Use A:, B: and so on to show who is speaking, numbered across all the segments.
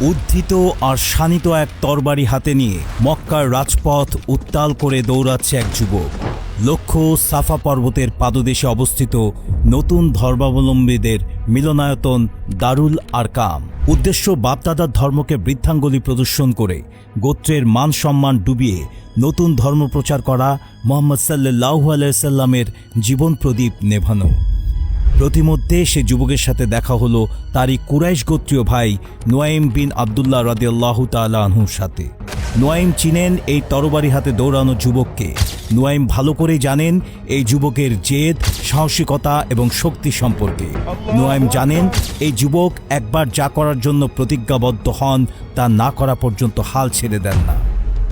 A: উদ্ধৃত আর শানিত এক তরবারি হাতে নিয়ে মক্কার রাজপথ উত্তাল করে দৌড়াচ্ছে এক যুবক। লক্ষ্য সাফা পর্বতের পাদদেশে অবস্থিত নতুন ধর্মাবলম্বীদের মিলনায়তন দারুল আরকাম। উদ্দেশ্য বাপদাদার ধর্মকে বৃদ্ধাঙ্গুলি প্রদর্শন করে গোত্রের মান সম্মান ডুবিয়ে নতুন ধর্ম প্রচার করা, মুহাম্মদ সাল্লাল্লাহু আলাইহি সাল্লামের জীবন প্রদীপ নেভানো। প্রতিমধ্যে সে যুবকের সাথে দেখা হলো তারই কুরাইশ গোত্রীয় ভাই নুয়াইম বিন আবদুল্লাহ রাদিয়াল্লাহু তাআলা আনহুর সাথে। নুয়াইম চিনেন এই তরবারি হাতে দৌড়ানো যুবককে। নুয়াইম ভালো করে জানেন এই যুবকের জেদ, সাহসিকতা এবং শক্তি সম্পর্কে। নুয়াইম জানেন এই যুবক একবার যা করার জন্য প্রতিজ্ঞাবদ্ধ হন তা না করা পর্যন্ত হাল ছেড়ে দেন না।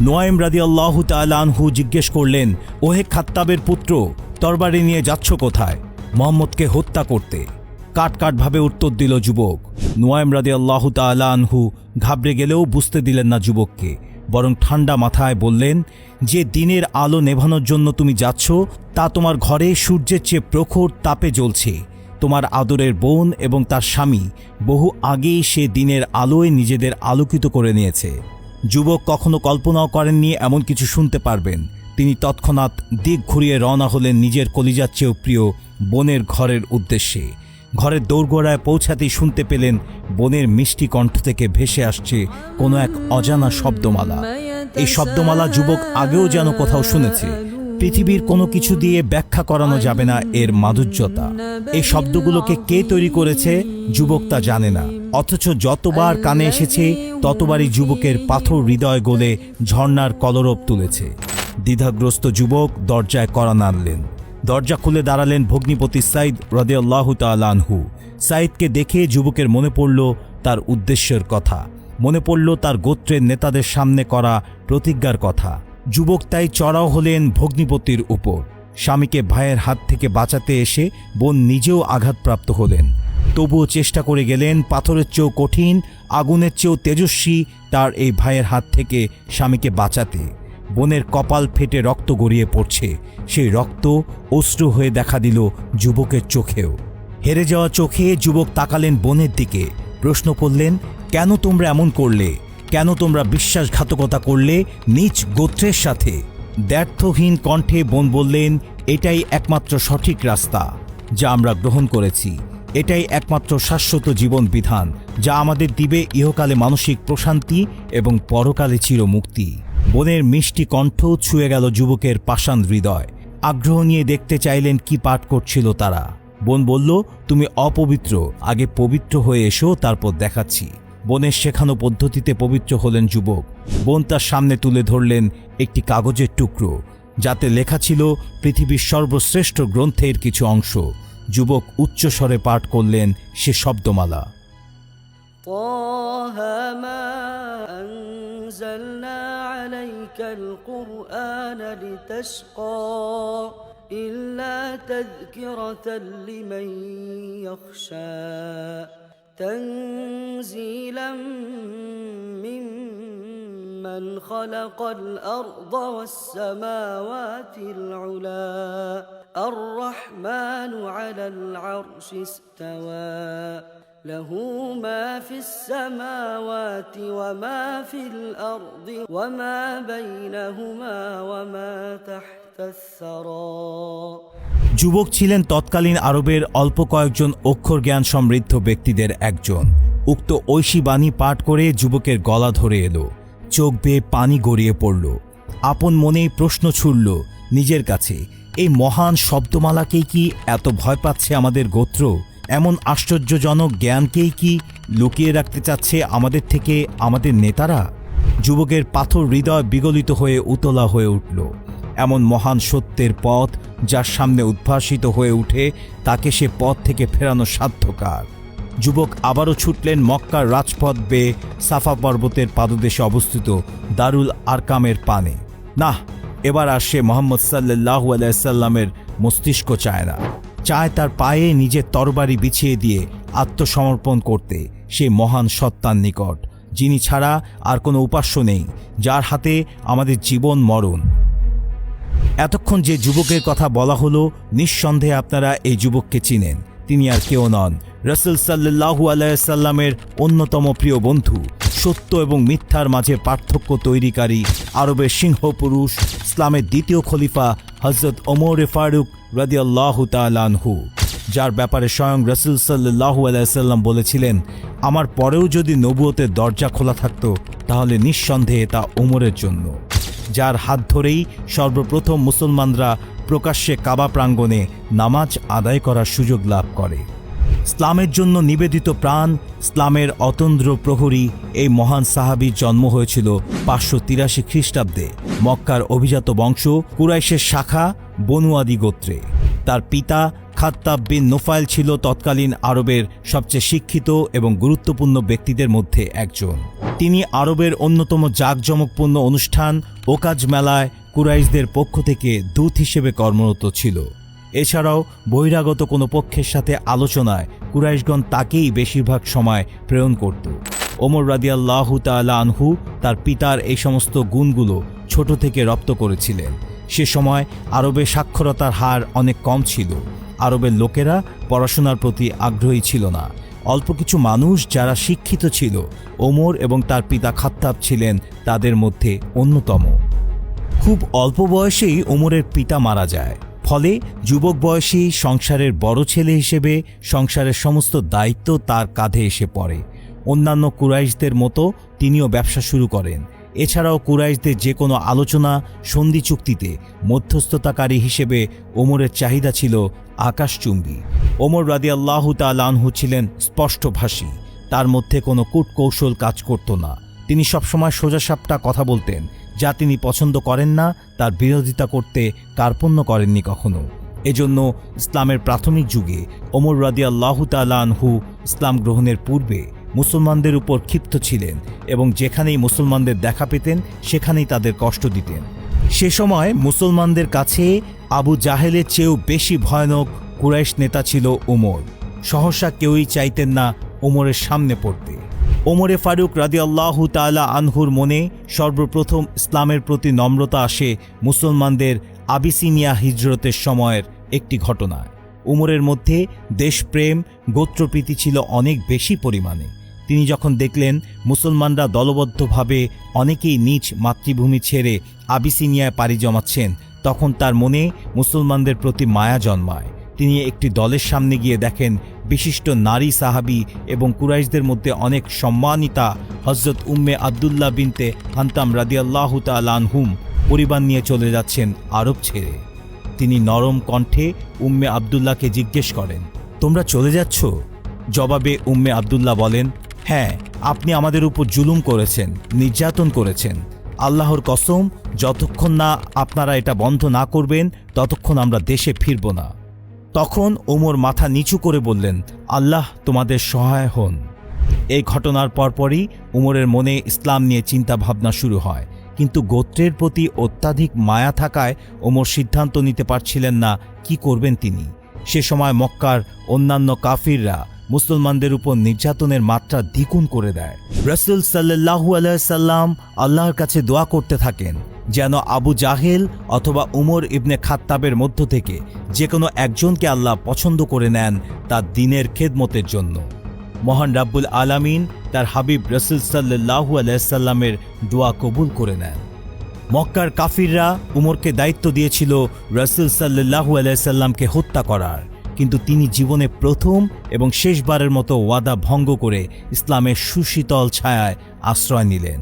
A: নুয়াইম রাদিয়াল্লাহু তাআলা আনহু জিজ্ঞেস করলেন, ওহে খাত্তাবের পুত্র, তরবারি নিয়ে যাচ্ছ কোথায়? মুহাম্মদকে হত্যা করতে। কাটভাবে উত্তর দিল যুবক। নুয়াইম রাদিয়াল্লাহু তাআলা আনহু ঘাবড়ে গেলেও বুঝতে দিলেন না যুবককে, বরং ঠান্ডা মাথায় বললেন, যে দিনের আলো নেভানোর জন্য তুমি যাচ্ছ তা তোমার ঘরে সূর্যের চেয়ে প্রখর তাপে জ্বলছে। তোমার আদরের বোন এবং তার স্বামী বহু আগেই সে দিনের আলোয় নিজেদের আলোকিত করে নিয়েছে। যুবক কখনো কল্পনাও করেননি এমন কিছু শুনতে পারবেন। তিনি তৎক্ষণাৎ দিক ঘুরিয়ে রওনা হলেন নিজের কলিজার চেয়েও প্রিয় বোনের ঘরের উদ্দেশ্যে। ঘরের দোরগোড়ায় পৌঁছাতেই শুনতে পেলেন বোনের মিষ্টি কণ্ঠ থেকে ভেসে আসছে কোনো এক অজানা শব্দমালা। এই শব্দমালা যুবক আগেও যেন কোথাও শুনেছে। পৃথিবীর কোনো কিছু দিয়ে ব্যাখ্যা করানো যাবে না এর মাধুর্যতা। এই শব্দগুলোকে কে তৈরি করেছে যুবক তা জানে না, অথচ যতবার কানে এসেছে ততবারই যুবকের পাথর হৃদয় গলে ঝর্ণার কলরব তুলেছে। দ্বিধাগ্রস্ত যুবক দরজায় কড়া নাড়লেন। দরজা খুলে দাঁড়ালেন ভগ্নিপতি সাইদ রাদিয়াল্লাহু তাআলা আনহু। সাইদকে দেখে যুবকের মনে পড়ল তার উদ্দেশ্যের কথা, মনে পড়ল তার গোত্রের নেতাদের সামনে করা প্রতিজ্ঞার কথা। যুবক তাই চড়াও হলেন ভগ্নিপতির উপর। স্বামীকে ভাইয়ের হাত থেকে বাঁচাতে এসে বোন নিজেও আঘাতপ্রাপ্ত হলেন। তবুও চেষ্টা করে গেলেন পাথরের চেয়েও কঠিন, আগুনের চেয়েও তেজস্বী তার এই ভাইয়ের হাত থেকে স্বামীকে বাঁচাতে। বোনের কপাল ফেটে রক্ত গড়িয়ে পড়ছে। সেই রক্ত অশ্রু হয়ে দেখা দিল যুবকের চোখেও। হেরে যাওয়া চোখে যুবক তাকালেন বোনের দিকে, প্রশ্ন করলেন, কেন তোমরা এমন করলে? কেন তোমরা বিশ্বাসঘাতকতা করলে নিজ গোত্রের সাথে? দ্ব্যর্থহীন কণ্ঠে বোন বললেন, এটাই একমাত্র সঠিক রাস্তা যা আমরা গ্রহণ করেছি। এটাই একমাত্র শাশ্বত জীবন বিধান যা আমাদের দিবে ইহকালে মানসিক প্রশান্তি এবং পরকালে চিরমুক্তি। বোনের মিষ্টি কণ্ঠ ছুঁয়ে গেল যুবকের পাষাণ হৃদয়। আগ্রহ নিয়ে দেখতে চাইলেন কি পাঠ করছিল তারা। বোন বলল, তুমি অপবিত্র, আগে পবিত্র হয়ে এসো, তারপর দেখাচ্ছি। বোনের শেখানো পদ্ধতিতে পবিত্র হলেন যুবক। বোন তার সামনে তুলে ধরলেন একটি কাগজের টুকরো, যাতে লেখা ছিল পৃথিবীর সর্বশ্রেষ্ঠ গ্রন্থের কিছু অংশ। যুবক উচ্চস্বরে পাঠ করলেন সে শব্দমালা।
B: أنزلنا عليك القرآن لتشقى إلا تذكرة لمن يخشى تنزيلا ممن خلق الأرض والسماوات العلا الرحمن على العرش استوى له ما في السماوات وما في الأرض وما بينهما وما تحت الثرى।
A: যুবক ছিলেন তৎকালীন আরবের অল্প কয়েকজন অক্ষর জ্ঞান সমৃদ্ধ ব্যক্তিদের একজন। উক্ত ঐশী বাণী পাঠ করে যুবকের গলা ধরে এলো, চোখ বেয়ে পানি গড়িয়ে পড়ল। আপন মনেই প্রশ্ন ছুড়ল নিজের কাছে, এই মহান শব্দমালাকেই কি এত ভয় পাচ্ছে আমাদের গোত্র? এমন আশ্চর্যজনক জ্ঞানকেই কি লুকিয়ে রাখতে চাচ্ছে আমাদের থেকে আমাদের নেতারা? যুবকের পাথর হৃদয় বিগলিত হয়ে উতলা হয়ে উঠল। এমন মহান সত্যের পথ যার সামনে উদ্ভাসিত হয়ে উঠে তাকে সে পথ থেকে ফেরানো সাধ্যকার। যুবক আবারও ছুটলেন মক্কার রাজপথ বেয়ে সাফা পর্বতের পাদদেশে অবস্থিত দারুল আরকামের পানে। না, এবার আর সে মুহাম্মদ সাল্লাল্লাহু আলাইহি সাল্লামের মস্তিষ্ক চায় না, চায় তার পায়ে নিজের তরবারি বিছিয়ে দিয়ে আত্মসমর্পণ করতে সেই মহান সত্তার নিকট, যিনি ছাড়া আর কোনো উপাস্য নেই, যার হাতে আমাদের জীবন মরণ। এতক্ষণ যে যুবকের কথা বলা হলো, নিঃসন্দেহে আপনারা এই যুবককে চিনেন। তিনি আর কেউ নন, রাসূল সাল্লাল্লাহু আলাইহি সাল্লামের অন্যতম প্রিয় বন্ধু, সত্য এবং মিথ্যার মাঝে পার্থক্য তৈরিকারী আরবের সিংহপুরুষ ইসলামের দ্বিতীয় খলিফা হযরত ওমর ফারুক রাদিয়াল্লাহু তাআলা আনহু, যার ব্যাপারে স্বয়ং রাসূল সাল্লাল্লাহু আলাইহি সাল্লাম বলেছিলেন, আমার পরেও যদি নবুয়তের দরজা খোলা থাকতো তাহলে নিঃসন্দেহে তা ওমরের জন্য, যার হাত ধরেই সর্বপ্রথম মুসলমানরা প্রকাশ্যে কাবা প্রাঙ্গণে নামাজ আদায় করার সুযোগ লাভ করে। ইসলামের জন্য নিবেদিত প্রাণ, ইসলামের অতন্দ্র প্রহরী এই মহান সাহাবীর জন্ম হয়েছিল 583 খ্রিস্টাব্দে মক্কার অভিজাত বংশ কুরাইশের শাখা বনু আদি গোত্রে। তার পিতা খাত্তাব বিন নুফাইল ছিল তৎকালীন আরবের সবচেয়ে শিক্ষিত এবং গুরুত্বপূর্ণ ব্যক্তিদের মধ্যে একজন। তিনি আরবের অন্যতম জাঁকজমকপূর্ণ অনুষ্ঠান ওকাজ মেলায় কুরাইশদের পক্ষ থেকে দূত হিসেবে কর্মরত ছিল। এছাড়াও বহিরাগত কোনো পক্ষের সাথে আলোচনায় কুরাইশগণ তাকেই বেশিরভাগ সময় প্রেরণ করত। ওমর রাদিয়াল্লাহু তাআলা আনহু তার পিতার এই সমস্ত গুণগুলো ছোট থেকে রপ্ত করেছিলেন। সে সময় আরবে সাক্ষরতার হার অনেক কম ছিল। আরবের লোকেরা পড়াশোনার প্রতি আগ্রহী ছিল না। অল্প কিছু মানুষ যারা শিক্ষিত ছিল, ওমর এবং তার পিতা খাত্তাব ছিলেন তাদের মধ্যে অন্যতম। খুব অল্প বয়সেই ওমরের পিতা মারা যায়। ফলে যুবক বয়সী সংসারের বড় ছেলে হিসেবে সংসারের সমস্ত দায়িত্ব তার কাঁধে এসে পড়ে। অন্যান্য কুরাইশদের মতো তিনিও ব্যবসা শুরু করেন। এছাড়াও কুরাইশদের যে কোনো আলোচনা সন্ধি চুক্তিতে মধ্যস্থতাকারী হিসেবে ওমরের চাহিদা ছিল আকাশচুম্বী। ওমর রাদিয়াল্লাহু তাআলা আনহু ছিলেন স্পষ্টভাষী। তার মধ্যে কোনো কূটকৌশল কাজ করত না। তিনি সবসময় সোজাসাপটা কথা বলতেন। যা তিনি পছন্দ করেন না তার বিরোধিতা করতে কার্পণ্য করেননি কখনো। এজন্য ইসলামের প্রাথমিক যুগে ওমর রাদিয়াল্লাহু তাআলা আনহু ইসলাম গ্রহণের পূর্বে মুসলমানদের উপর ক্ষিপ্ত ছিলেন এবং যেখানেই মুসলমানদের দেখা পেতেন সেখানেই তাদের কষ্ট দিতেন। সে সময় মুসলমানদের কাছে আবু জাহেলের চেয়েও বেশি ভয়ানক কুরাইশ নেতা ছিল ওমর। সহসা কেউই চাইতেন না ওমরের সামনে পড়তে। ওমরে ফারুক রাদিয়াল্লাহু তাআলা আনহুর মনে সর্বপ্রথম ইসলামের প্রতি নম্রতা আসে মুসলমানদের আবিসিনিয়া হিজরতের সময়ের একটি ঘটনা। ওমরের মধ্যে দেশপ্রেম, গোত্রপ্রীতি ছিল অনেক বেশি পরিমাণে। তিনি যখন দেখলেন মুসলমানরা দলবদ্ধভাবে অনেকেই নিজ মাতৃভূমি ছেড়ে আবিসিনিয়ায় পাড়ি জমাচ্ছেন, তখন তার মনে মুসলমানদের প্রতি মায়া জন্মায়। তিনি একটি দলের সামনে গিয়ে দেখেন বিশিষ্ট নারী সাহাবী এবং কুরাইশদের মধ্যে অনেক সম্মানিতা হযরত উম্মে আবদুল্লাহ বিনতে হান্তাম রাদিয়াল্লাহু তাআলা আনহুম পরিবার নিয়ে চলে যাচ্ছেন আরব ছেড়ে। তিনি নরম কণ্ঠে উম্মে আবদুল্লাহকে জিজ্ঞেস করেন, তোমরা চলে যাচ্ছ? জবাবে উম্মে আবদুল্লাহ বলেন, হ্যাঁ, আপনি আমাদের উপর জুলুম করেছেন, নির্যাতন করেছেন। আল্লাহর কসম, যতক্ষণ না আপনারা এটা বন্ধ না করবেন ততক্ষণ আমরা দেশে ফিরব না। তখন ওমর মাথা নিচু করে বললেন, আল্লাহ তোমাদের সহায় হন। এই ঘটনার পরপরই ওমরের মনে ইসলাম নিয়ে চিন্তা ভাবনা শুরু হয়। কিন্তু গোত্রের প্রতি অত্যাধিক মায়া থাকায় ওমর সিদ্ধান্ত নিতে পারছিলেন না কি করবেন তিনি। সে সময় মক্কার অন্যান্য কাফিররা মুসলমানদের উপর নির্যাতনের মাত্রা দ্বিগুণ করে দেয়। রাসূল সাল্লাল্লাহু আলাইহি সাল্লাম আল্লাহর কাছে দোয়া করতে থাকেন যেন আবু জাহেল অথবা উমর ইবনে খাত্তাবের মধ্য থেকে যে কোনো একজনকে আল্লাহ পছন্দ করে নেন তার দ্বীনের খেদমতের জন্য। মহান রাব্বুল আলামিন তার হাবিব রাসূল সাল্লাল্লাহু আলাইহি সাল্লামের দোয়া কবুল করে নেন। মক্কার কাফিররা উমরকে দায়িত্ব দিয়েছিল রাসূল সাল্লাল্লাহু আলাইহি সাল্লামকে হত্যা করার, কিন্তু তিনি জীবনে প্রথম এবং শেষবারের মতো ওয়াদা ভঙ্গ করে ইসলামের সুশীতল ছায়ায় আশ্রয় নিলেন।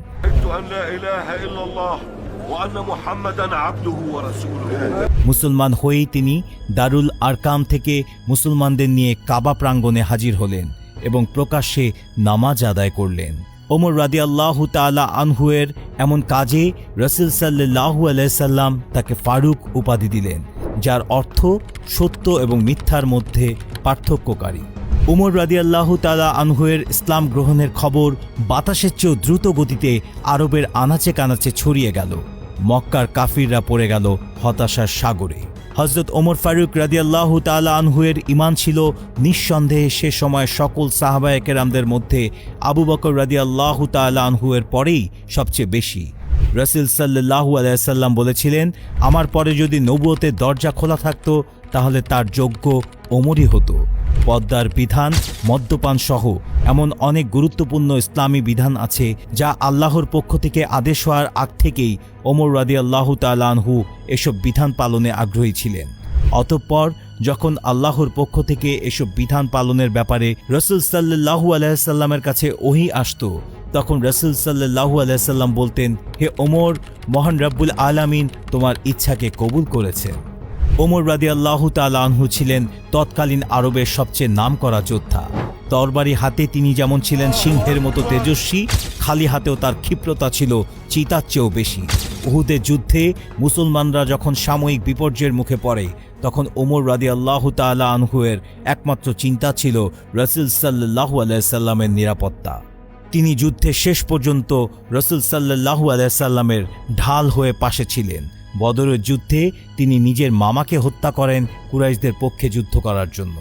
A: মুসলমান হয়েই তিনি দারুল আরকাম থেকে মুসলমানদের নিয়ে কাবা প্রাঙ্গণে হাজির হলেন এবং প্রকাশ্যে নামাজ আদায় করলেন। ওমর রাদিয়াল্লাহু তাআলা আনহুয়ের এমন কাজে রাসূল সাল্লাল্লাহু আলাইহি সাল্লাম তাকে ফারুক উপাধি দিলেন, যার অর্থ সত্য এবং মিথ্যার মধ্যে পার্থক্যকারী। ওমর রাদিয়াল্লাহু তাআলা আনহুয়ের ইসলাম গ্রহণের খবর বাতাসের চেয়েও দ্রুত গতিতে আরবের আনাচে কানাচে ছড়িয়ে গেল। মক্কার কাফিররা পড়ে গেল হতাশার সাগরে। হযরত ওমর ফারুক রাদিয়াল্লাহু তাআলা আনহুয়ের ঈমান ছিল নিঃসন্দেহে সে সময় সকল সাহাবায়ে কেরামদের মধ্যে আবু বকর রাদিয়াল্লাহু তাআলা আনহুয়ের পরেই সবচেয়ে বেশি। রাসূল সাল্লাল্লাহু আলাইহি সাল্লাম বলেছিলেন, আমার পরে যদি নবুয়তের দরজা খোলা থাকতো তাহলে তার যোগ্য ওমরই হতো। পর্দার বিধান, মদ্যপান সহ এমন অনেক গুরুত্বপূর্ণ ইসলামী বিধান আছে যা আল্লাহর পক্ষ থেকে আদেশ হওয়ার আগ থেকেই ওমর রাদিয়াল্লাহু তাআলা আনহু এসব বিধান পালনে আগ্রহী ছিলেন। অতঃপর যখন আল্লাহর পক্ষ থেকে এসব বিধান পালনের ব্যাপারে রাসূল সাল্লাল্লাহু আলাইহি সাল্লামের কাছে ওহী আসতো, তখন রাসূল সাল্লাল্লাহু আলাইহি সাল্লাম বলতেন, হে ওমর, মহান রব্বুল আলামিন তোমার ইচ্ছাকে কবুল করেছেন। ওমর রাদিয়াল্লাহু তাআলা আনহু ছিলেন তৎকালীন আরবের সবচেয়ে নামকরা যোদ্ধা। তরবারি হাতে তিনি যেমন ছিলেন সিংহের মতো তেজস্বী, খালি হাতেও তার ক্ষিপ্রতা ছিল চিতার চেয়েও বেশি। উহুদের যুদ্ধে মুসলমানরা যখন সাময়িক বিপর্যয়ের মুখে পড়ে, তখন ওমর রাদিয়াল্লাহু তাআলা আনহুয়ের একমাত্র চিন্তা ছিল রাসূল সাল্লাল্লাহু আলাইহি সাল্লামের নিরাপত্তা। তিনি যুদ্ধের শেষ পর্যন্ত রাসূল সাল্লাল্লাহু আলাইহি সাল্লামের ঢাল হয়ে পাশে ছিলেন। বদরের যুদ্ধে তিনি নিজের মামাকে হত্যা করেন কুরাইশদের পক্ষে যুদ্ধ করার জন্য।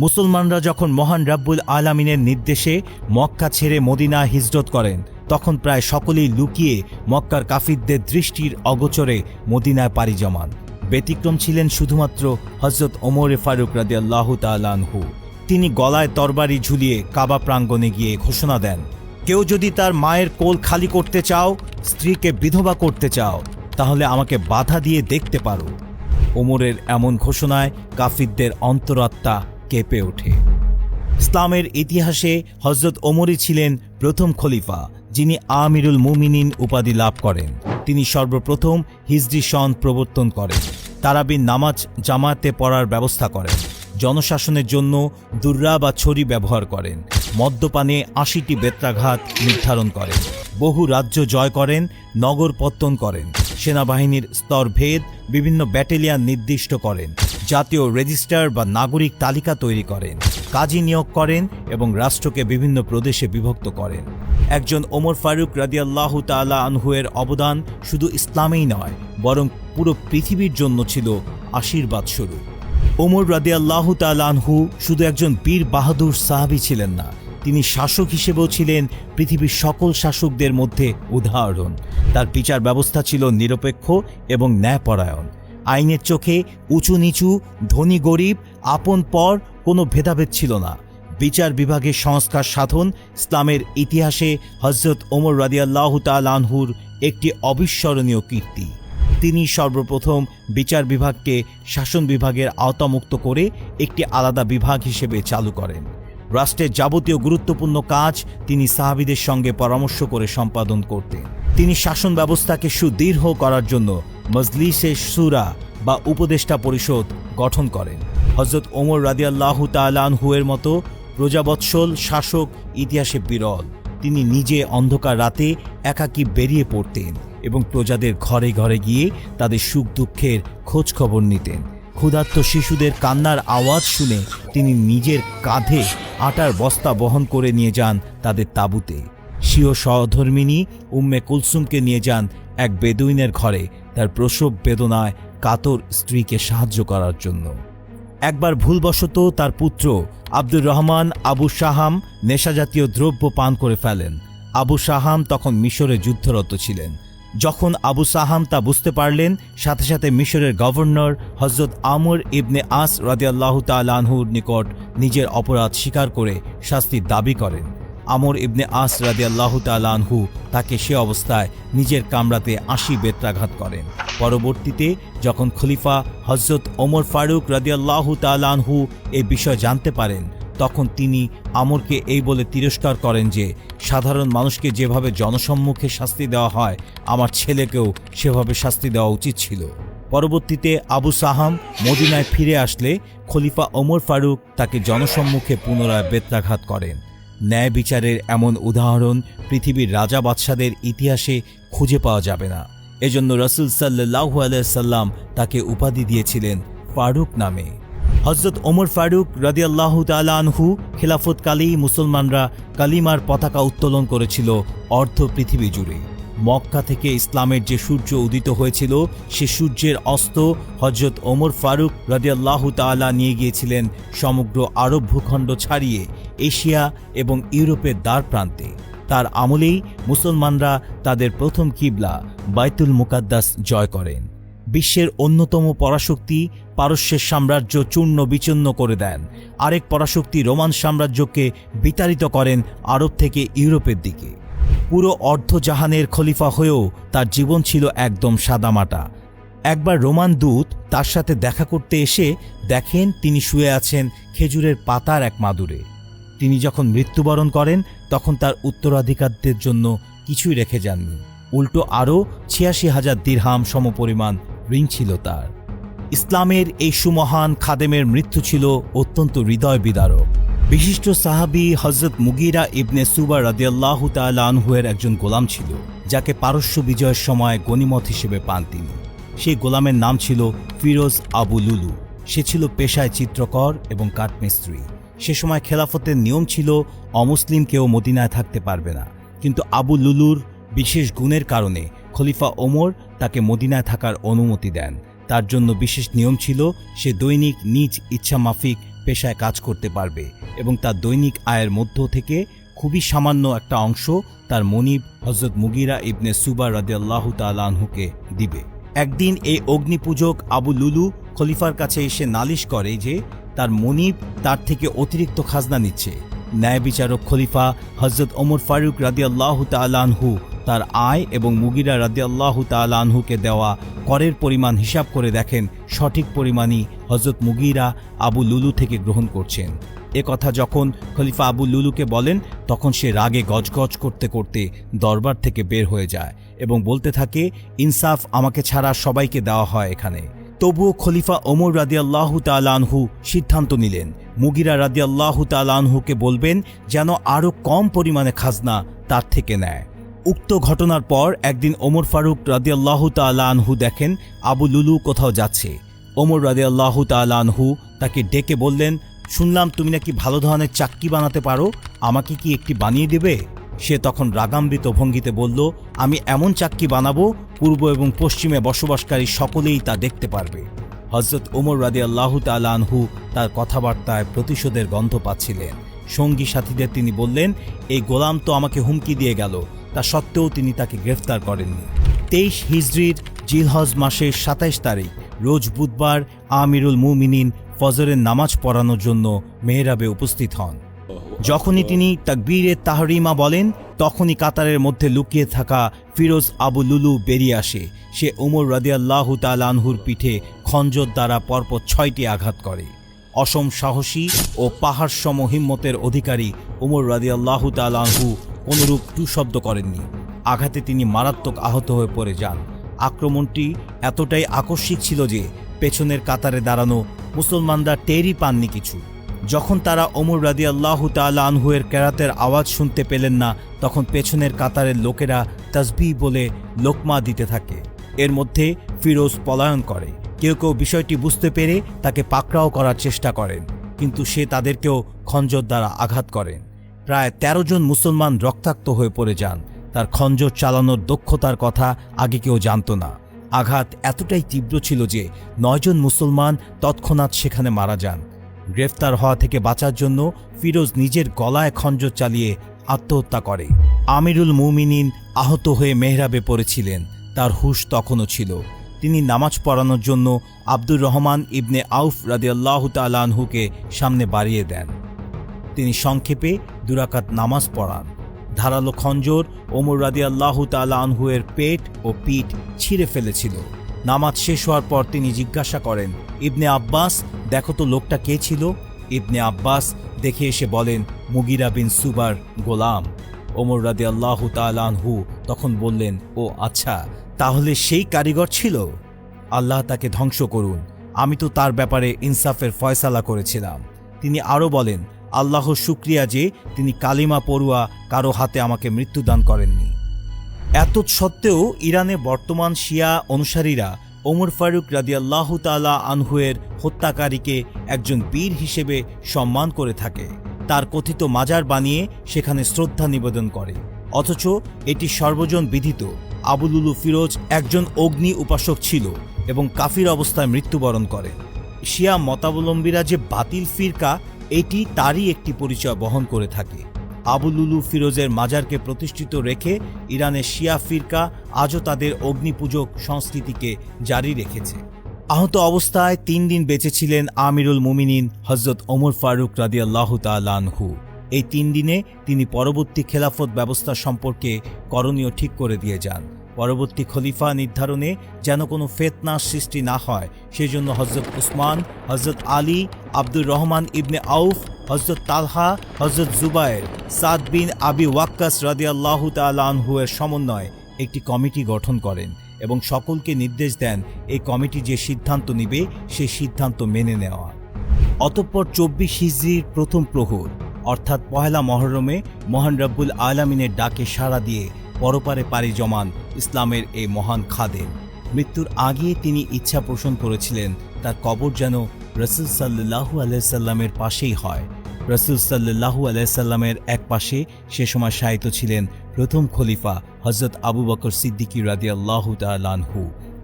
A: মুসলমানরা যখন মহান রব্বুল আলামিনের নির্দেশে মক্কা ছেড়ে মদিনা হিজরত করেন, তখন প্রায় সকলেই লুকিয়ে মক্কার কাফিরদের দৃষ্টির অগোচরে মদিনায় পাড়ি জমান। ব্যতিক্রম ছিলেন শুধুমাত্র হযরত ওমর ফারুক রাদিয়াল্লাহু তাআলা আনহু। তিনি গলায় তরবারি ঝুলিয়ে কাবা প্রাঙ্গণে গিয়ে ঘোষণা দেন, কেউ যদি তার মায়ের কোল খালি করতে চাও, স্ত্রীকে বিধবা করতে চাও, তাহলে আমাকে বাধা দিয়ে দেখতে পারো। ওমরের এমন ঘোষণায় কাফিরদের অন্তরাত্মা কেঁপে ওঠে। ইসলামের ইতিহাসে হযরত ওমরই ছিলেন প্রথম খলিফা যিনি আমিরুল মুমিনিন উপাধি লাভ করেন। তিনি সর্বপ্রথম হিজরি সন প্রবর্তন করেন, তারাবির নামাজ জামাতে পড়ার ব্যবস্থা করেন, জনশাসনের জন্য দুর্রা বা ছড়ি ব্যবহার করেন, মদ্যপানে ৮০টি বেত্রাঘাত নির্ধারণ করেন, বহু রাজ্য জয় করেন, নগর পত্তন করেন, সেনাবাহিনীর স্তরভেদ, বিভিন্ন ব্যাটালিয়ন নির্দিষ্ট করেন, জাতীয় রেজিস্টার বা নাগরিক তালিকা তৈরি করেন, কাজী নিয়োগ করেন এবং রাষ্ট্রকে বিভিন্ন প্রদেশে বিভক্ত করেন। একজন ওমর ফারুক রাদিয়াল্লাহু তাআলা আনহুয়ের অবদান শুধু ইসলামেই নয়, বরং পুরো পৃথিবীর জন্য ছিল আশীর্বাদ স্বরূপ। ওমর রাদিয়াল্লাহু তাআলা আনহু শুধু একজন বীর বাহাদুর সাহাবী ছিলেন না, তিনি শাসক হিসেবেও ছিলেন পৃথিবীর সকল শাসকদের মধ্যে উদাহরণ। তার বিচার ব্যবস্থা ছিল নিরপেক্ষ এবং ন্যায়পরায়ণ। আইনের চোখে উঁচু নিচু, ধনী গরিব, আপন পর কোনো ভেদাভেদ ছিল না। বিচার বিভাগের সংস্কার সাধন ইসলামের ইতিহাসে হযরত ওমর রাদিয়াল্লাহু তাআলা আনহুর একটি অবিস্মরণীয় কীর্তি। তিনি সর্বপ্রথম বিচার বিভাগকে শাসন বিভাগের আওতামুক্ত করে একটি আলাদা বিভাগ হিসেবে চালু করেন। রাষ্ট্রের যাবতীয় গুরুত্বপূর্ণ কাজ তিনি সাহাবীদের সঙ্গে পরামর্শ করে সম্পাদন করতেন। তিনি শাসন ব্যবস্থাকে সুদৃঢ় করার জন্য মজলিসে শুরা বা উপদেষ্টা পরিষদ গঠন করেন। হযরত ওমর রাদিয়াল্লাহু তাআলা আনহুয়ের মতো প্রজাবৎসল শাসক ইতিহাসে বিরল। তিনি নিজে অন্ধকার রাতে একাকী বেরিয়ে পড়তেন এবং প্রজাদের ঘরে ঘরে গিয়ে তাদের সুখ দুঃখের খোঁজ খবর নিতেন। ক্ষুধার্ত শিশুদের কান্নার আওয়াজ শুনে তিনি নিজের কাঁধে আটার বস্তা বহন করে নিয়ে যান তাদের তাঁবুতে। স্বীয় সহধর্মিণী উম্মে কুলসুমকে নিয়ে যান এক বেদুইনের ঘরে তার প্রসব বেদনায় কাতর স্ত্রীকে সাহায্য করার জন্য। একবার ভুলবশত তার পুত্র আব্দুর রহমান আবু শাহাম নেশাজাতীয় দ্রব্য পান করে ফেলেন। আবু শাহাম তখন মিশরে যুদ্ধরত ছিলেন। যখন আবু শাহাম তা বুঝতে পারলেন, সাথে সাথে মিশরের গভর্নর হযরত আমর ইবনে আস রাদিয়াল্লাহু তাআলা আনহুর নিকট নিজের অপরাধ স্বীকার করে শাস্তির দাবি করেন। আমর ইবনে আস রাদিয়াল্লাহু তাআলা আনহু তাকে সে অবস্থায় নিজের কামরাতে ৮০ বেত্রাঘাত করেন। পরবর্তীতে যখন খলিফা হযরত ওমর ফারুক রাদিয়াল্লাহু তাআলা আনহু এই বিষয় জানতে পারেন, তখন তিনি আমরকে এই বলে তিরস্কার করেন যে সাধারণ মানুষকে যেভাবে জনসম্মুখে শাস্তি দেওয়া হয়, আমার ছেলেকেও সেভাবে শাস্তি দেওয়া উচিত ছিল। পরবর্তীতে আবু শাহাম মদিনায় ফিরে আসলে খলিফা ওমর ফারুক তাকে জনসম্মুখে পুনরায় বেত্রাঘাত করেন। ন্যায় বিচারের এমন উদাহরণ পৃথিবীর রাজা বাদশাদের ইতিহাসে খুঁজে পাওয়া যাবে না। এজন্য রাসূল সাল্লাল্লাহু আলাইহি সাল্লাম তাকে উপাধি দিয়েছিলেন ফারুক নামে। হযরত ওমর ফারুক রাদিয়াল্লাহু তাআলা আনহু খেলাফতকালেই মুসলমানরা কালিমার পতাকা উত্তোলন করেছিল অর্ধ পৃথিবী জুড়ে। মক্কা থেকে ইসলামের যে সূর্য উদিত হয়েছিল, সে সূর্যের অস্ত হযরত ওমর ফারুক রাদিয়াল্লাহু তাআলা নিয়ে গিয়েছিলেন সমগ্র আরব ভূখণ্ড ছাড়িয়ে এশিয়া এবং ইউরোপের দ্বার প্রান্তে। তার আমলেই মুসলমানরা তাদের প্রথম কিবলা বাইতুল মুকাদ্দাস জয় করেন। বিশ্বের অন্যতম পরাশক্তি পারস্যের সাম্রাজ্য চূর্ণ বিচূর্ণ করে দেন। আরেক পরাশক্তি রোমান সাম্রাজ্যকে বিতাড়িত করেন আরব থেকে ইউরোপের দিকে। পুরো অর্ধজাহানের খলিফা হয়েও তার জীবন ছিল একদম সাদামাটা। একবার রোমান দূত তার সাথে দেখা করতে এসে দেখেন তিনি শুয়ে আছেন খেজুরের পাতার এক মাদুরে। তিনি যখন মৃত্যুবরণ করেন তখন তার উত্তরাধিকারদের জন্য কিছুই রেখে যাননি, উল্টো আরও ৮৬,০০০ দিরহাম সমপরিমাণ ঋণ ছিল তার। ইসলামের এই সুমহান খাদেমের মৃত্যু ছিল অত্যন্ত হৃদয় বিদারক। বিশিষ্ট সাহাবী হযরত মুগীরা ইবনে সুবা রাদিয়াল্লাহু তাআলা আনহু-এর একজন গোলাম ছিল, যাকে পারস্য বিজয়ের সময় গনিমত হিসেবে পান তিনি। সেই গোলামের নাম ছিল ফিরোজ আবু লুলু। সে ছিল পেশায় চিত্রকর এবং কাঠমিস্ত্রি। সে সময় খেলাফতের নিয়ম ছিল অমুসলিম কেউ মদিনায় থাকতে পারবে না, কিন্তু আবু লুলুর বিশেষ গুণের কারণে খলিফা ওমর তাকে মদিনায় থাকার অনুমতি দেন। তার জন্য বিশেষ নিয়ম ছিল সে দৈনিক নিজ ইচ্ছা মাফিক পেশায় কাজ করতে পারবে এবং তার দৈনিক আয়ের মধ্য থেকে খুবই সামান্য একটা অংশ তার মনিব হযরত মুগীরা ইবনে সুবা রাদিয়াল্লাহু তাআলা আনহুকে দিবে। একদিন এই অগ্নিপূজক আবু লুলু খলিফার কাছে এসে নালিশ করে যে তার মনিব তার থেকে অতিরিক্ত খাজনা নিচ্ছে। ন্যায় বিচারক খলিফা হযরত ওমর ফারুক রাদিয়াল্লাহু তাআলা আনহু তার আয় এবং মুগীরা রাদিয়াল্লাহু তাআলা আনহুকে দেওয়া করের পরিমাণ হিসাব করে দেখেন সঠিক পরিমাণই হযরত মুগীরা আবু লুলু থেকে গ্রহণ করছেন। এ কথা যখন খলিফা আবু লুলুকে বলেন তখন সে রাগে গজগজ করতে করতে দরবার থেকে বের হয়ে যায় এবং বলতে থাকে, ইনসাফ আমাকে ছাড়া সবাইকে দেওয়া হয় এখানে। তবুও খলিফা ওমর রাদিয়াল্লাহু তাআলা আনহু সিদ্ধান্ত নিলেন মুগীরা রাদিয়াল্লাহু তাআলা আনহুকে বলবেন যেন আরও কম পরিমাণে খাজনা তার থেকে নেয়। উক্ত ঘটনার পর একদিন ওমর ফারুক রাদিয়াল্লাহু তাআলা আনহু দেখেন আবু লুলু কোথাও যাচ্ছে। ওমর রাদিয়াল্লাহু তাআলা আনহু তাকে ডেকে বললেন, শুনলাম তুমি নাকি ভালো ধরনের চাক্কি বানাতে পারো, আমাকে কি একটি বানিয়ে দেবে? সে তখন রাগামৃত ভঙ্গিতে বলল, আমি এমন চাক্কি বানাবো পূর্ব এবং পশ্চিমে বসবাসকারী সকলেই তা দেখতে পারবে। হযরত ওমর রাদিয়াল্লাহু তাআলা আনহু তার কথাবার্তায় প্রতিশোধের গন্ধ পাচ্ছিলেন। সঙ্গী সাথীদের তিনি বললেন, এই গোলাম তো আমাকে হুমকি দিয়ে গেল, তা সত্ত্বেও তিনি তাকে গ্রেফতার করেননি। 23 হিজরির জিলহজ মাসের 27 তারিখ রোজ বুধবার আমিরুল মুমিনিন ফজরের নামাজ পড়ানোর জন্য মেহরাবে উপস্থিত হন। যখনই তিনি তাকবীরে তাহরিমা বলেন তখনই কাতারের মধ্যে লুকিয়ে থাকা ফিরোজ আবু লুলু বেরিয়ে আসে। সে ওমর রাদিয়াল্লাহু তাআলা আনহুর পিঠে খঞ্জর দ্বারা পরপর 6টি আঘাত করে। অসম সাহসী ও পাহাড় সম হিম্মতের অধিকারী ওমর রাদিয়াল্লাহু তাআলা আনহু কোনরূপ টুশব্দ করেননি। আঘাতে তিনি মারাত্মক আহত হয়ে পড়ে যান। আক্রমণটি এতটাই আকস্মিক ছিল যে পেছনের কাতারে দাঁড়ানো মুসলমানরা টেরই পাননি কিছু। যখন তারা ওমর রাদিয়াল্লাহু তাআলা আনহুয়ের কেরাতের আওয়াজ শুনতে পেলেন না, তখন পেছনের কাতারের লোকেরা তাসবিহ বলে লোকমা দিতে থাকে। এর মধ্যে ফিরোজ পলায়ন করে। কেউ কেউ বিষয়টি বুঝতে পেরে তাকে পাকড়াও করার চেষ্টা করেন, কিন্তু সে তাদেরকেও খঞ্জর দ্বারা আঘাত করেন। প্রায় 13 জন মুসলমান রক্তাক্ত হয়ে পড়ে যান। তার খঞ্জর চালানোর দক্ষতার কথা আগে কেউ জানত না। আঘাত এতটাই তীব্র ছিল যে 9 জন মুসলমান তৎক্ষণাৎ সেখানে মারা যান। গ্রেফতার হওয়া থেকে বাঁচার জন্য ফিরোজ নিজের গলায় খঞ্জর চালিয়ে আত্মহত্যা করে। আমিরুল মুমিনিন আহত হয়ে মেহরাবে পড়েছিলেন, তার হুঁশ তখনও ছিল। তিনি নামাজ পড়ানোর জন্য আব্দুর রহমান ইবনে আউফ রাদিয়াল্লাহু তাআলা আনহুকে সামনে বাড়িয়ে দেন। তিনি সংক্ষেপে 2 রাকাত নামাজ পড়ান। ধারালো খঞ্জর ওমর রাদিয়াল্লাহু তাআলা আনহুয়ের পেট ও পিঠ ছিঁড়ে ফেলেছিল। নামাজ শেষ হওয়ার পর তিনি জিজ্ঞাসা করেন, ইবনে আব্বাস, দেখো তো লোকটা কে ছিল? ইবনে আব্বাস দেখে এসে বলেন, মুগীরা বিন সুবার গোলাম। ওমর রাদিয়াল্লাহু তাআলা আনহু তখন বললেন, ও আচ্ছা, তাহলে সেই কারিগর ছিল। আল্লাহ তাকে ধ্বংস করুন, আমি তো তার ব্যাপারে ইনসাফের ফয়সালা করেছিলাম। তিনি আরও বলেন, আল্লাহর শুকরিয়া যে তিনি কালিমা পড়ুয়া কারো হাতে আমাকে মৃত্যুদান করেননি। এত সত্ত্বেও ইরানে বর্তমান শিয়া অনুসারীরা ওমর ফারুক রাদিয়াল্লাহু তাআলা আনহুয়ের হত্যাকারীকে একজন বীর হিসেবে সম্মান করে থাকে। তার কথিত মাজার বানিয়ে সেখানে শ্রদ্ধা নিবেদন করে। অথচ এটি সর্বজন বিদিত আবু লুলু ফিরোজ একজন অগ্নি উপাসক ছিল এবং কাফির অবস্থায় মৃত্যুবরণ করে। শিয়া মতাবলম্বীরা যে বাতিল ফিরকা, এটি তারই একটি পরিচয় বহন করে থাকে। আবু লুলু ফিরোজের মাজারকে প্রতিষ্ঠিত রেখে ইরানের শিয়া ফিরকা আজও তাদের অগ্নিপূজক সংস্কৃতিকে জারি রেখেছে। আহত অবস্থায় 3 দিন বেঁচে ছিলেন আমিরুল মুমিনিন হযরত ওমর ফারুক রাদিয়াল্লাহু তাআলা আনহু। এই 3 দিনে তিনি পরবর্তী খেলাফত ব্যবস্থা সম্পর্কে করণীয় ঠিক করে দিয়ে যান। পরবর্তী খলিফা নির্ধারণে যেন কোনো ফিতনা সৃষ্টি না হয় সেজন্য হযরত উসমান, হযরত আলী, আব্দুর রহমান ইবনে আউফ, হযরত তালহা, হযরত জুবায়ের, সাদ বিন আবি ওয়াক্কাস রাদিয়াল্লাহু তাআলা আনহু এর সমন্বয়ে একটি কমিটি গঠন করেন এবং সকলকে নির্দেশ দেন এই কমিটি যে সিদ্ধান্ত নেবে সেই সিদ্ধান্ত মেনে নেওয়া। অতঃপর 24 হিজরির প্রথম প্রহর অর্থাৎ পহেলা মহরমে মহান রব্বুল আলামিনের ডাকে সাড়া দিয়ে পরপারে পাড়ি জমান ইসলামের এই মহান খাদেম। মৃত্যুর আগে তিনি ইচ্ছা পোষণ করেছিলেন তার কবর যেন রাসূল সাল্লাল্লাহু আলাইহি সাল্লামের পাশেই হয়। রাসূল সাল্লাল্লাহু আলাইহি সাল্লামের এক পাশে সে সময় শায়িত ছিলেন প্রথম খলিফা হযরত আবু বকর সিদ্দিকী রাদিয়াল্লাহু তাআলা আনহু।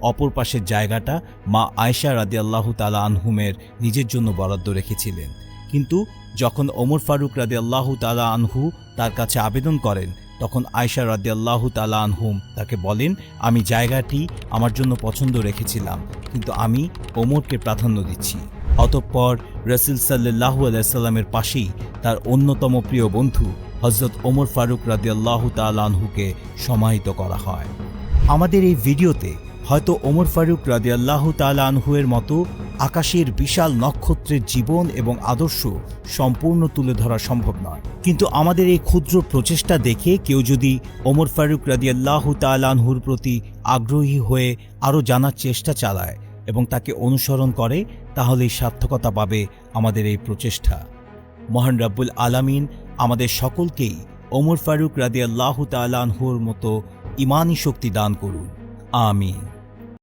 A: অপর পাশের জায়গাটা মা আয়েশা রাদিয়াল্লাহু তাআলা আনহুমের নিজের জন্য বরাদ্দ রেখেছিলেন। কিন্তু যখন ওমর ফারুক রাদিয়াল্লাহু তাআলা আনহু তার কাছে আবেদন করেন তখন আয়েশা রাদিয়াল্লাহু তাআলা আনহুম তাকে বলেন, আমি জায়গাটি আমার জন্য পছন্দ রেখেছিলাম, কিন্তু আমি ওমরকে প্রাধান্য দিচ্ছি। অতঃপর রাসূল সাল্লাল্লাহু আলাইহি সাল্লামের পাশেই তার অন্যতম প্রিয় বন্ধু হযরত ওমর ফারুক রাদিয়াল্লাহু তাআলা আনহুকে সমাহিত করা হয়। আমাদের এই ভিডিওতে হয়তো ওমর ফারুক রাদিয়াল্লাহু তাআলা আনহুয়ের মতো আকাশের বিশাল নক্ষত্রের জীবন এবং আদর্শ সম্পূর্ণ তুলে ধরা সম্ভব নয়, কিন্তু আমাদের এই ক্ষুদ্র প্রচেষ্টা দেখে কেউ যদি ওমর ফারুক রাদিয়াল্লাহু তাআলা আনহুর প্রতি আগ্রহী হয়ে আরও জানার চেষ্টা চালায় এবং তাকে অনুসরণ করে তাহলেই সার্থকতা পাবে আমাদের এই প্রচেষ্টা। মহান রব্বুল আলামিন আমাদের সকলকেই ওমর ফারুক রাদিয়াল্লাহু তাআলা আনহুর মতো ঈমানি শক্তি দান করুন। আমিন।